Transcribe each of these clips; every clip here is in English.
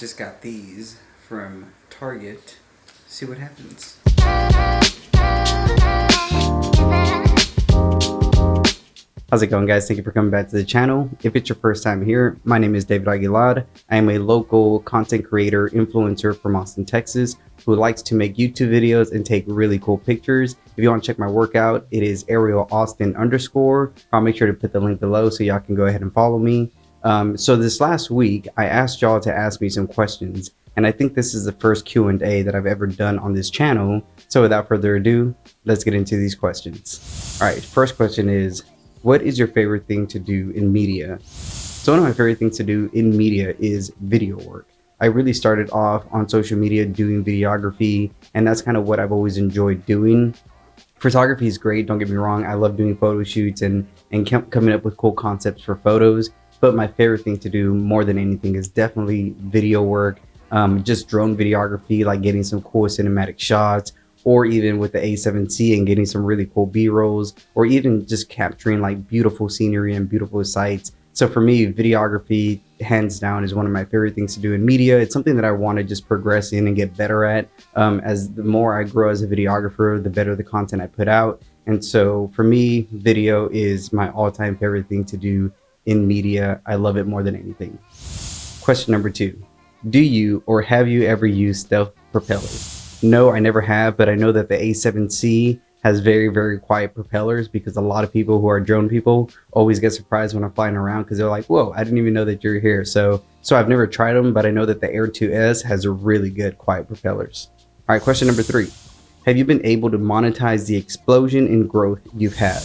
Just got these from Target. See what happens. How's it going, guys? Thank you for coming back to the channel. If it's your first time here, my name is David Aguilar. I am a local content creator, influencer from Austin, Texas, who likes to make YouTube videos and take really cool pictures. If you want to check my workout, it is @ArielAustin_. I'll make sure to put the link below so y'all can go ahead and follow me. So this last week, I asked y'all to ask me some questions, and I think this is the first Q&A that I've ever done on this channel. So without further ado, let's get into these questions. All right, first question is, what is your favorite thing to do in media? So one of my favorite things to do in media is video work. I really started off on social media doing videography, and that's kind of what I've always enjoyed doing. Photography is great, don't get me wrong. I love doing photo shoots and coming up with cool concepts for photos. But my favorite thing to do more than anything is definitely video work, just drone videography, like getting some cool cinematic shots, or even with the A7C and getting some really cool B-rolls, or even just capturing like beautiful scenery and beautiful sights. So for me, videography, hands down, is one of my favorite things to do in media. It's something that I want to just progress in and get better at. As the more I grow as a videographer, the better the content I put out. And so for me, video is my all-time favorite thing to do in media. I love it more than anything. Question number 2. Do you or have you ever used stealth propellers? No, I never have, but I know that the A7C has very, very quiet propellers, because a lot of people who are drone people always get surprised when I'm flying around, because they're like, whoa, I didn't even know that you're here. So I've never tried them, but I know that the Air 2S has really good quiet propellers. All right, question number 3. Have you been able to monetize the explosion in growth you've had?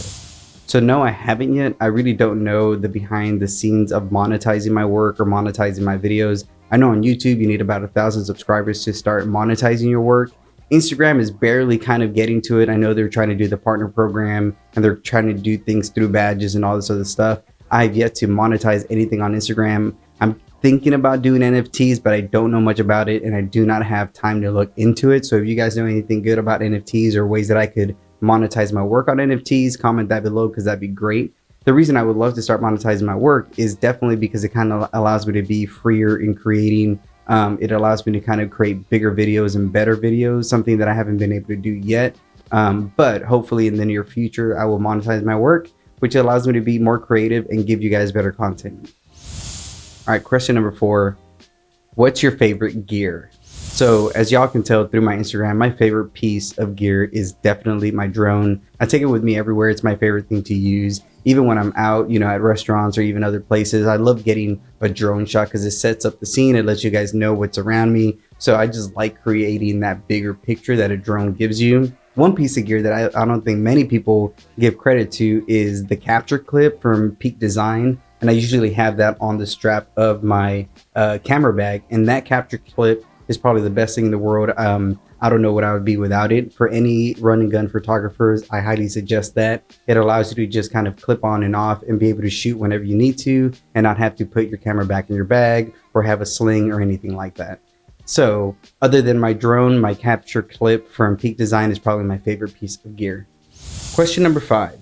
So no, I haven't yet. I really don't know the behind the scenes of monetizing my work or monetizing my videos. I know on YouTube, you need about 1,000 subscribers to start monetizing your work. Instagram is barely kind of getting to it. I know they're trying to do the partner program and they're trying to do things through badges and all this other stuff. I've yet to monetize anything on Instagram. I'm thinking about doing NFTs, but I don't know much about it and I do not have time to look into it. So if you guys know anything good about NFTs or ways that I could monetize my work on NFTs, comment that below, because that'd be great. The reason I would love to start monetizing my work is definitely because it kind of allows me to be freer in creating. It allows me to kind of create bigger videos and better videos, something that I haven't been able to do yet. But hopefully in the near future, I will monetize my work, which allows me to be more creative and give you guys better content. All right, question number 4. What's your favorite gear? So as y'all can tell through my Instagram, my favorite piece of gear is definitely my drone. I take it with me everywhere. It's my favorite thing to use. Even when I'm out, at restaurants or even other places, I love getting a drone shot because it sets up the scene. It lets you guys know what's around me. So I just like creating that bigger picture that a drone gives you. One piece of gear that I don't think many people give credit to is the capture clip from Peak Design. And I usually have that on the strap of my camera bag. And that capture clip is probably the best thing in the world. I don't know what I would be without it. For any run and gun photographers, I highly suggest that. It allows you to just kind of clip on and off and be able to shoot whenever you need to and not have to put your camera back in your bag or have a sling or anything like that. So other than my drone, my capture clip from Peak Design is probably my favorite piece of gear. Question number 5.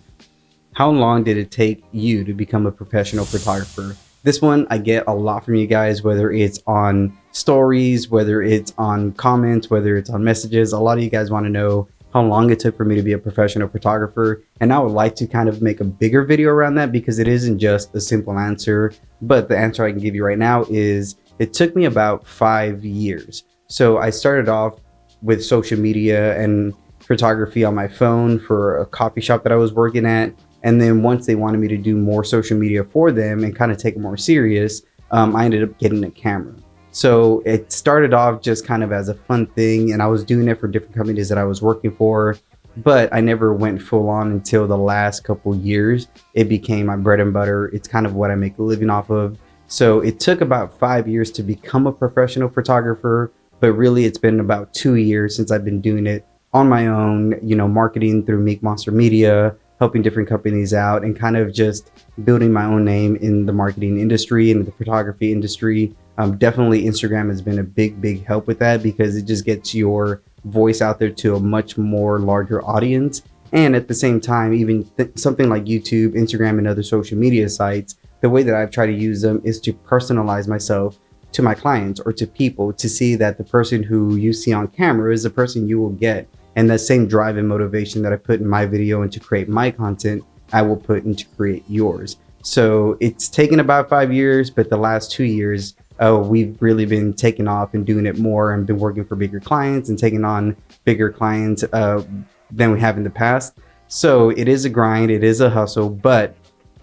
How long did it take you to become a professional photographer? This one I get a lot from you guys, whether it's on stories, whether it's on comments, whether it's on messages. A lot of you guys want to know how long it took for me to be a professional photographer. And I would like to kind of make a bigger video around that, because it isn't just a simple answer. But the answer I can give you right now is it took me about 5 years. So I started off with social media and photography on my phone for a coffee shop that I was working at. And then once they wanted me to do more social media for them and kind of take it more serious, I ended up getting a camera. So it started off just kind of as a fun thing, and I was doing it for different companies that I was working for, but I never went full on until the last couple years. It became my bread and butter. It's kind of what I make a living off of. So it took about 5 years to become a professional photographer, but really it's been about 2 years since I've been doing it on my own, marketing through Meek Media, helping different companies out and kind of just building my own name in the marketing industry and the photography industry. Definitely Instagram has been a big help with that, because it just gets your voice out there to a much more larger audience. And at the same time, even something like YouTube, Instagram, and other social media sites, the way that I've tried to use them is to personalize myself to my clients or to people to see that the person who you see on camera is the person you will get. And that same drive and motivation that I put in my video and to create my content, I will put into create yours. So it's taken about 5 years, but the last 2 years, we've really been taking off and doing it more and been working for bigger clients and taking on bigger clients than we have in the past. So it is a grind, it is a hustle, but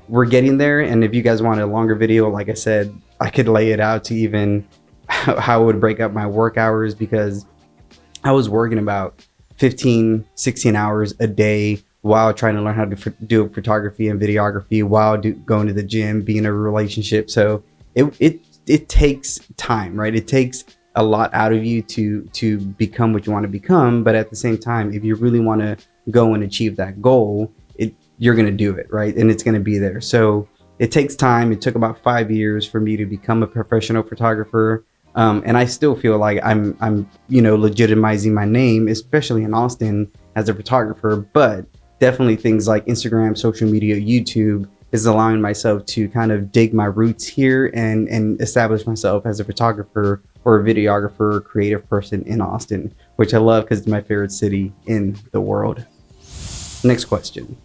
we're getting there. And if you guys want a longer video, like I said, I could lay it out to even how I would break up my work hours, because I was working about 15, 16 hours a day while trying to learn how to do photography and videography, while going to the gym, being in a relationship. So it takes time, right? It takes a lot out of you to become what you want to become. But at the same time, if you really want to go and achieve that goal, you're going to do it, right? And it's going to be there. So it takes time. It took about 5 years for me to become a professional photographer. And I still feel like I'm legitimizing my name, especially in Austin, as a photographer. But definitely things like Instagram, social media, YouTube is allowing myself to kind of dig my roots here and establish myself as a photographer or a videographer or creative person in Austin, which I love because it's my favorite city in the world. Next question.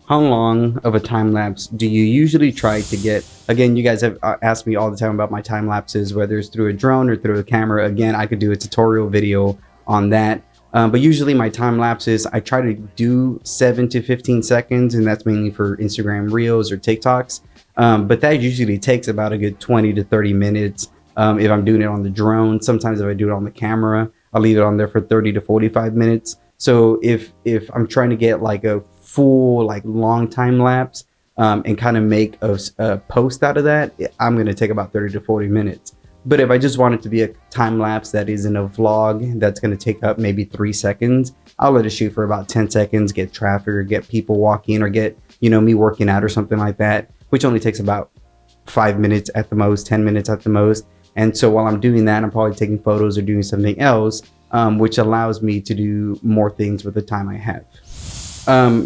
How long of a time lapse do you usually try to get? Again, you guys have asked me all the time about my time lapses, whether it's through a drone or through a camera. Again, I could do a tutorial video on that. But usually my time lapses, I try to do 7 to 15 seconds, and that's mainly for Instagram Reels or TikToks. But that usually takes about a good 20 to 30 minutes if I'm doing it on the drone. Sometimes if I do it on the camera, I'll leave it on there for 30 to 45 minutes. So if I'm trying to get like a full, like long time lapse and kind of make a post out of that, I'm going to take about 30 to 40 minutes. But if I just want it to be a time lapse that isn't a vlog that's going to take up maybe 3 seconds, I'll let it shoot for about 10 seconds, get traffic or get people walking or get, me working out or something like that, which only takes about 5 minutes at the most, 10 minutes at the most. And so while I'm doing that, I'm probably taking photos or doing something else, which allows me to do more things with the time I have.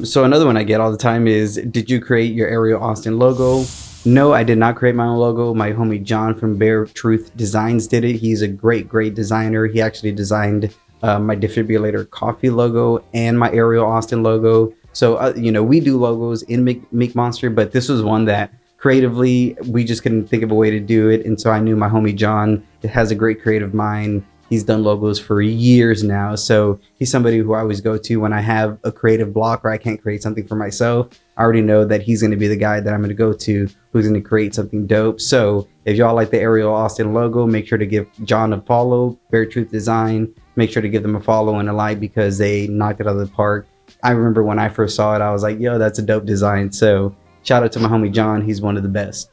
So another one I get all the time is, did you create your Ariel Austin logo? No, I did not create my own logo. My homie John from Bare Truth Designs did it. He's a great designer. He actually designed my defibrillator coffee logo and my Ariel Austin logo. So, we do logos in Meek Monster, but this was one that creatively, we just couldn't think of a way to do it. And so I knew my homie John has a great creative mind. He's done logos for years now. So he's somebody who I always go to when I have a creative block or I can't create something for myself. I already know that he's going to be the guy that I'm going to go to who's going to create something dope. So if y'all like the Ariel Austin logo, make sure to give John a follow, Bare Truth Design. Make sure to give them a follow and a like because they knocked it out of the park. I remember when I first saw it, I was like, yo, that's a dope design. So shout out to my homie John. He's one of the best.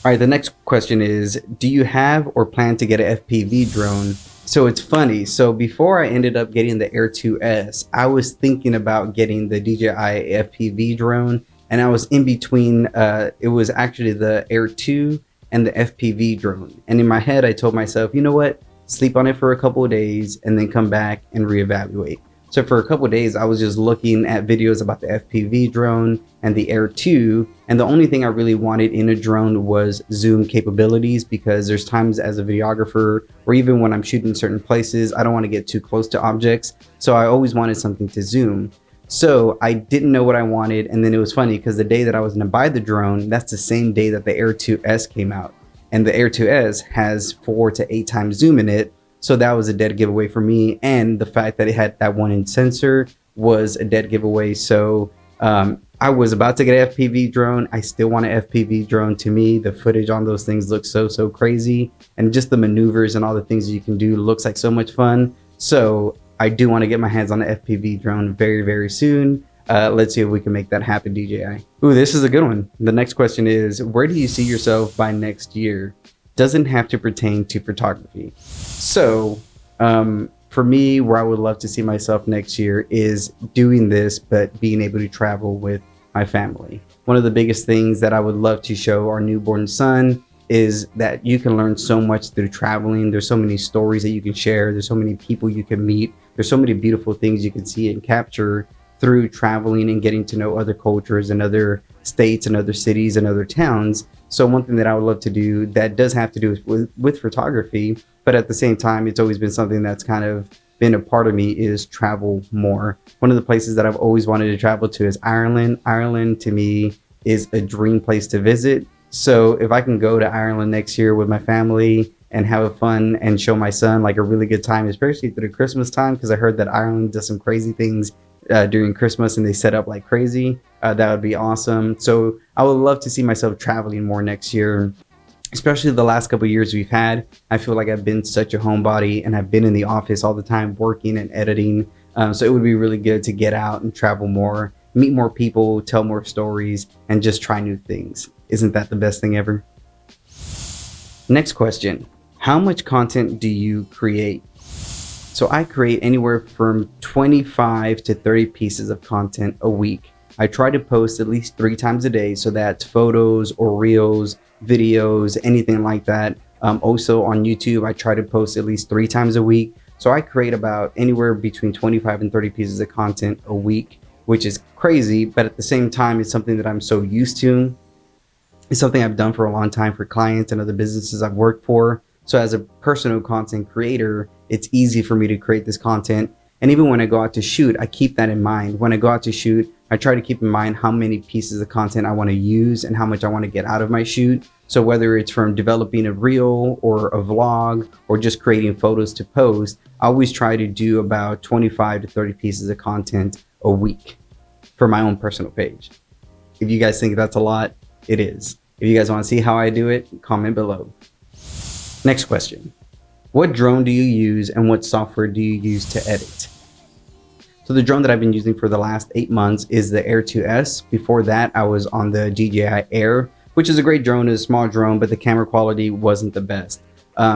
All right, the next question is, do you have or plan to get an FPV drone? So it's funny. So before I ended up getting the Air 2S, I was thinking about getting the DJI FPV drone, and I was in between. It was actually the Air 2 and the FPV drone. And in my head, I told myself, you know what? Sleep on it for a couple of days and then come back and reevaluate. So for a couple of days, I was just looking at videos about the FPV drone and the Air 2. And the only thing I really wanted in a drone was zoom capabilities, because there's times as a videographer, or even when I'm shooting certain places, I don't want to get too close to objects. So I always wanted something to zoom. So I didn't know what I wanted. And then it was funny because the day that I was going to buy the drone, that's the same day that the Air 2S came out. And the Air 2S has 4 to 8 times zoom in it. So that was a dead giveaway for me. And the fact that it had that 1-inch sensor was a dead giveaway. So I was about to get an FPV drone. I still want an FPV drone. To me, the footage on those things looks so crazy. And just the maneuvers and all the things you can do looks like so much fun. So I do want to get my hands on the FPV drone very soon. Let's see if we can make that happen, DJI. Ooh, this is a good one. The next question is, where do you see yourself by next year? Doesn't have to pertain to photography. So for me, where I would love to see myself next year is doing this, but being able to travel with my family. One of the biggest things that I would love to show our newborn son is that you can learn so much through traveling. There's so many stories that you can share. There's so many people you can meet. There's so many beautiful things you can see and capture through traveling and getting to know other cultures and other states and other cities and other towns. So one thing that I would love to do that does have to do with photography, but at the same time, it's always been something that's kind of been a part of me, is travel more. One of the places that I've always wanted to travel to is Ireland. Ireland to me is a dream place to visit. So if I can go to Ireland next year with my family and have fun and show my son like a really good time, especially through Christmas time, because I heard that Ireland does some crazy things during Christmas and they set up like crazy, that would be awesome. So I would love to see myself traveling more next year, especially the last couple of years we've had. I feel like I've been such a homebody and I've been in the office all the time working and editing. So it would be really good to get out and travel more, meet more people, tell more stories, and just try new things. Isn't that the best thing ever? Next question. How much content do you create? So I create anywhere from 25 to 30 pieces of content a week. I try to post at least 3 times a day. So that's photos or reels, videos, anything like that. Also on YouTube, I try to post at least 3 times a week. So I create about anywhere between 25 and 30 pieces of content a week, which is crazy. But at the same time, it's something that I'm so used to. It's something I've done for a long time for clients and other businesses I've worked for. So as a personal content creator, it's easy for me to create this content. And even when I go out to shoot, I keep that in mind. When I go out to shoot, I try to keep in mind how many pieces of content I want to use and how much I want to get out of my shoot. So whether it's from developing a reel or a vlog or just creating photos to post, I always try to do about 25 to 30 pieces of content a week for my own personal page. If you guys think that's a lot, it is. If you guys want to see how I do it, comment below. Next question. What drone do you use and what software do you use to edit? So the drone that I've been using for the last 8 months is the Air 2S. Before that, I was on the DJI Air, which is a great drone. It's a small drone, but the camera quality wasn't the best.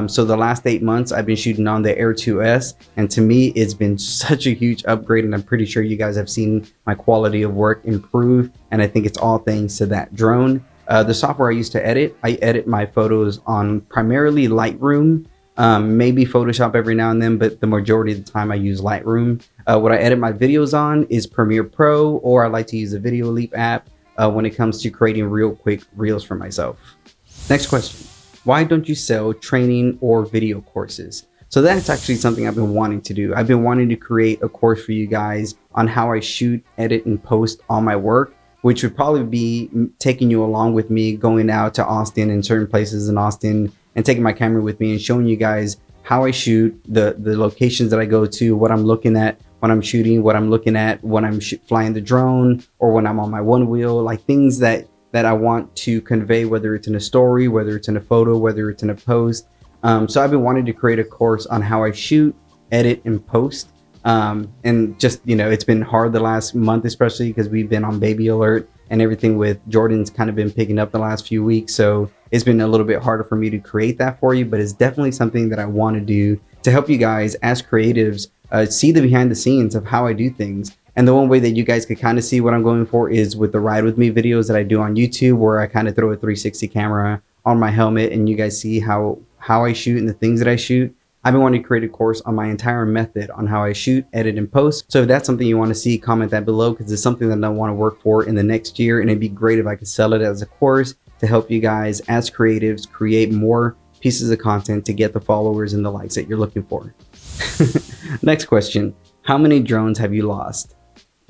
So the last 8 months, I've been shooting on the Air 2S. And to me, it's been such a huge upgrade. And I'm pretty sure you guys have seen my quality of work improve. And I think it's all thanks to that drone. The software I use to edit, I edit my photos on primarily Lightroom, maybe Photoshop every now and then, but the majority of the time I use Lightroom. What I edit my videos on is Premiere Pro, or I like to use the Video Leap app when it comes to creating real quick reels for myself. Next question. Why don't you sell training or video courses? So that's actually something I've been wanting to do. I've been wanting to create a course for you guys on how I shoot, edit, and post all my work, which would probably be taking you along with me, going out to Austin and certain places in Austin and taking my camera with me and showing you guys how I shoot, the locations that I go to, what I'm looking at when I'm shooting, what I'm looking at when I'm flying the drone, or when I'm on my one wheel, like things that I want to convey, whether it's in a story, whether it's in a photo, whether it's in a post. So I've been wanting to create a course on how I shoot, edit, and post. And just, you know, it's been hard the last month, especially because we've been on baby alert and everything with Jordan's kind of been picking up the last few weeks. So it's been a little bit harder for me to create that for you, but it's definitely something that I want to do to help you guys as creatives see the behind the scenes of how I do things. And the one way that you guys could kind of see what I'm going for is with the Ride With Me videos that I do on YouTube, where I kind of throw a 360 camera on my helmet and you guys see how I shoot and the things that I shoot. I've been wanting to create a course on my entire method on how I shoot, edit, and post. So if that's something you want to see, comment that below, because it's something that I want to work for in the next year. And it'd be great if I could sell it as a course to help you guys as creatives create more pieces of content to get the followers and the likes that you're looking for. Next question. How many drones have you lost?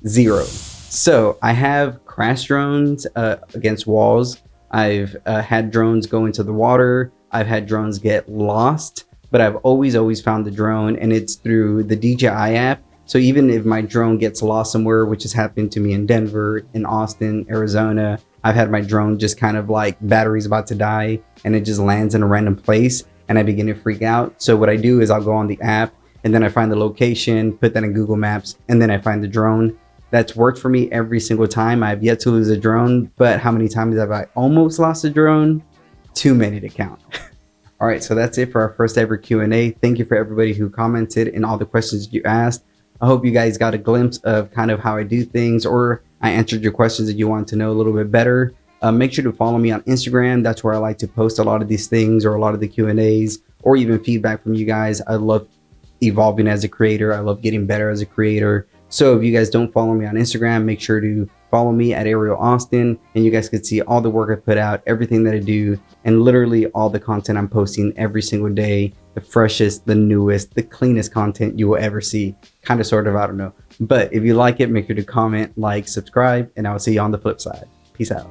0. So I have crashed drones against walls. I've had drones go into the water. I've had drones get lost. But I've always found the drone, and it's through the DJI app. So even if my drone gets lost somewhere, which has happened to me in Denver, in Austin, Arizona, I've had my drone just kind of like battery's about to die and it just lands in a random place and I begin to freak out. So what I do is I'll go on the app and then I find the location, put that in Google Maps, and then I find the drone. That's worked for me every single time. I've yet to lose a drone, but how many times have I almost lost a drone? Too many to count. All right, so that's it for our first ever Q&A. Thank you for everybody who commented and all the questions you asked. I hope you guys got a glimpse of kind of how I do things, or I answered your questions that you want to know a little bit better. Make sure to follow me on Instagram. That's where I like to post a lot of these things, or a lot of the Q&As, or even feedback from you guys. I love evolving as a creator. I love getting better as a creator. So if you guys don't follow me on Instagram, make sure to follow me at Ariel Austin, and you guys can see all the work I put out, everything that I do, and literally all the content I'm posting every single day. The freshest, the newest, the cleanest content you will ever see. Kind of, sort of, I don't know. But if you like it, make sure to comment, like, subscribe, and I will see you on the flip side. Peace out.